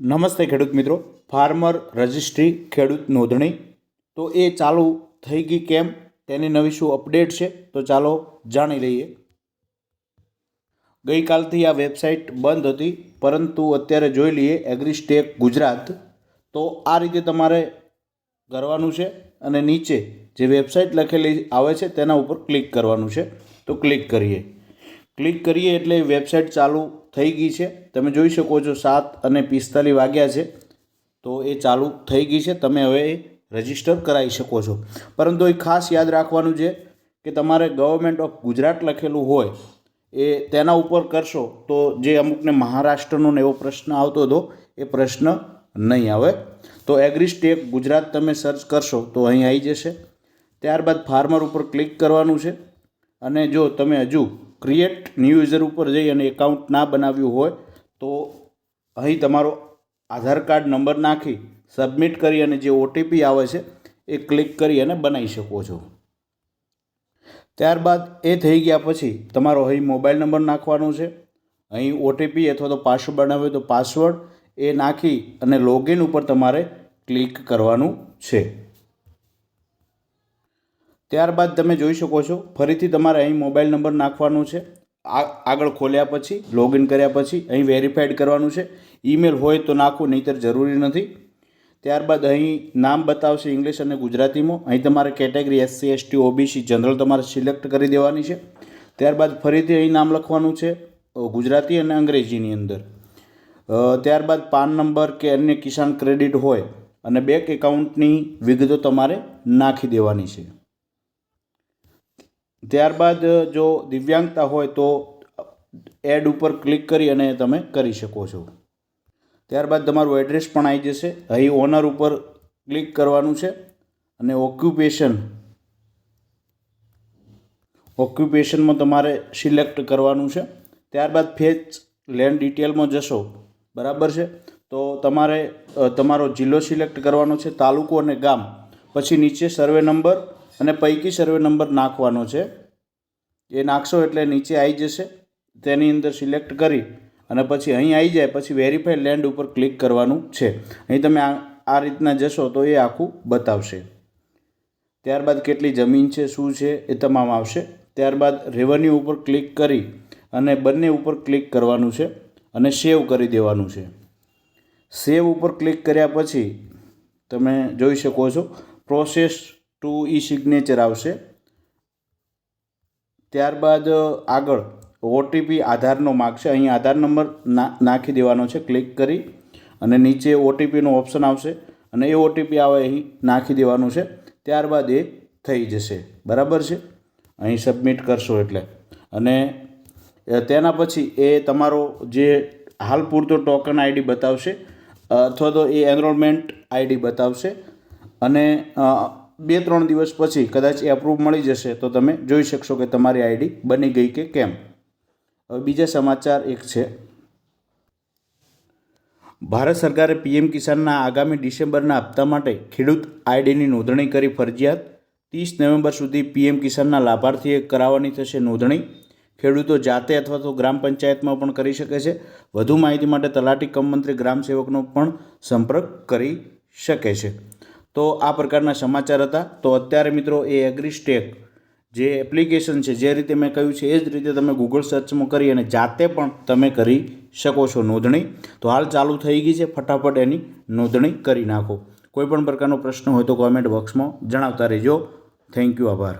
નમસ્તે ખેડૂત મિત્રો, ફાર્મર રજિસ્ટ્રી ખેડૂત નોંધણી તો એ ચાલુ થઈ ગઈ કેમ, તેની નવી શું અપડેટ છે તો ચાલો જાણી લઈએ. ગઈકાલથી આ વેબસાઇટ બંધ હતી, પરંતુ અત્યારે જોઈ લઈએ એગ્રીસ્ટેક ગુજરાત. તો આ રીતે તમારે કરવાનું છે અને નીચે જે વેબસાઇટ લખેલી આવે છે તેના ઉપર ક્લિક કરવાનું છે. તો ક્લિક કરીએ એટલે વેબસાઇટ ચાલુ થઈ ગઈ છે. તમે જોઈ શકો છો 7:45 વાગ્યા છે, તો એ ચાલુ થઈ ગઈ છે. તમે હવે એ રજિસ્ટર કરાવી શકો છો. પરંતુ એ ખાસ યાદ રાખવાનું છે કે તમારે ગવર્મેન્ટ ઓફ ગુજરાત લખેલું હોય એ તેના ઉપર કરશો તો જે અમુકને મહારાષ્ટ્રનો એવો પ્રશ્ન આવતો હતો એ પ્રશ્ન નહીં આવે. તો એગ્રીસ્ટેક ગુજરાત તમે સર્ચ કરશો તો અહીં આવી જશે. ત્યારબાદ ફાર્મર ઉપર ક્લિક કરવાનું છે અને જો તમે હજુ ક્રિએટ ન્યૂ યુઝર ઉપર જઈ અને એકાઉન્ટ ના બનાવ્યું હોય તો અહીં તમારો આધાર કાર્ડ નંબર નાખી સબમિટ કરી અને જે ઓટીપી આવે છે એ ક્લિક કરી અને બનાવી શકો છો. ત્યારબાદ એ થઈ ગયા પછી તમારો અહીં મોબાઈલ નંબર નાખવાનો છે. અહીં ઓટીપી અથવા તો પાસવર્ડ બનાવ્યો તો પાસવર્ડ એ નાખી અને લોગિન ઉપર તમારે ક્લિક કરવાનું છે. ત્યારબાદ તમે જોઈ શકો છો ફરીથી તમારે અહીં મોબાઈલ નંબર નાખવાનો છે. આગળ ખોલ્યા પછી લોગિન કર્યા પછી અહીં વેરીફાઈડ કરવાનું છે. ઈમેલ હોય તો નાખો, નહીંતર જરૂરી નથી. ત્યારબાદ અહીં નામ બતાવશે ઇંગ્લિશ અને ગુજરાતીમાં. અહીં તમારે category SC ST OBC general તમારે સિલેક્ટ કરી દેવાની છે. ત્યારબાદ ફરીથી અહીં નામ લખવાનું છે ગુજરાતી અને અંગ્રેજીની અંદર. ત્યારબાદ પાન નંબર કે અન્ય કિસાન ક્રેડિટ હોય અને બેંક એકાઉન્ટની વિગતો તમારે નાખી દેવાની છે. ત્યારબાદ જો દિવ્યાંગતા હોય તો એડ ઉપર ક્લિક કરી અને તમે કરી શકો છો. ત્યારબાદ તમારું એડ્રેસ પણ આવી જશે. અહીં ઓનર ઉપર ક્લિક કરવાનું છે અને ઓક્યુપેશનમાં તમારે સિલેક્ટ કરવાનું છે. ત્યારબાદ ફેચ લેન્ડ ડિટેલમાં જશો, બરાબર છે. તો તમારે તમારો જિલ્લો સિલેક્ટ કરવાનો છે, તાલુકો અને ગામ. પછી નીચે સર્વે નંબર અને પૈકી સર્વે નંબર નાખવાનો છે. એ નાખશો એટલે નીચે આવી જશે. તેની અંદર સિલેક્ટ કરી અને પછી અહીં આવી જાય પછી વેરીફાઈ લેન્ડ ઉપર ક્લિક કરવાનું છે. અહીં તમે આ રીતના જશો તો એ આખું બતાવશે. ત્યારબાદ કેટલી જમીન છે, શું છે એ તમામ આવશે. ત્યારબાદ રેવન્યુ ઉપર ક્લિક કરી અને બંને ઉપર ક્લિક કરવાનું છે અને સેવ કરી દેવાનું છે. સેવ ઉપર ક્લિક કર્યા પછી તમે જોઈ શકો છો પ્રોસેસ ટુ સિગ્નેચર આવશે. ત્યારબાદ આગળ ઓટીપી આધારનો માગશે. અહીં આધાર નંબર નાખી દેવાનો છે ક્લિક કરી અને નીચે ઓટીપીનો ઓપ્શન આવશે અને એ ઓટીપી આવે અહીં નાખી દેવાનું છે. ત્યારબાદ એ થઈ જશે, બરાબર છે. અહીં સબમિટ કરશો એટલે અને તેના પછી એ તમારો જે હાલ પૂરતો ટોકન આઈડી બતાવશે અથવા તો એ એનરોલમેન્ટ આઈડી બતાવશે અને 2-3 દિવસ પછી કદાચ એ અપ્રૂવ મળી જશે તો તમે જોઈ શકશો કે તમારી આઈડી બની ગઈ કે કેમ. હવે બીજા સમાચાર એક છે. ભારત સરકારે PM કિસાનના આગામી ડિસેમ્બરના હપ્તા માટે ખેડૂત આઈડીની નોંધણી કરી ફરજિયાત. 30 નવેમ્બર સુધી PM કિસાનના લાભાર્થીએ કરાવવાની થશે નોંધણી. ખેડૂતો જાતે અથવા તો ગ્રામ પંચાયતમાં પણ કરી શકે છે. વધુ માહિતી માટે તલાટી કમ મંત્રી ગ્રામ સેવકનો પણ સંપર્ક કરી શકે છે. તો આ પ્રકારના સમાચાર હતા. તો અત્યારે મિત્રો એ એગ્રીસ્ટેક જે એપ્લિકેશન છે, જે રીતે મેં કહ્યું છે એ જ રીતે તમે ગૂગલ સર્ચમાં કરી અને જાતે પણ તમે કરી શકો છો નોંધણી. તો હાલ ચાલુ થઈ ગઈ છે, ફટાફટ એની નોંધણી કરી નાખો. કોઈ પણ પ્રકારનો પ્રશ્ન હોય તો કોમેન્ટ બોક્સમાં જણાવતા રહેજો. થેન્ક યુ, આભાર.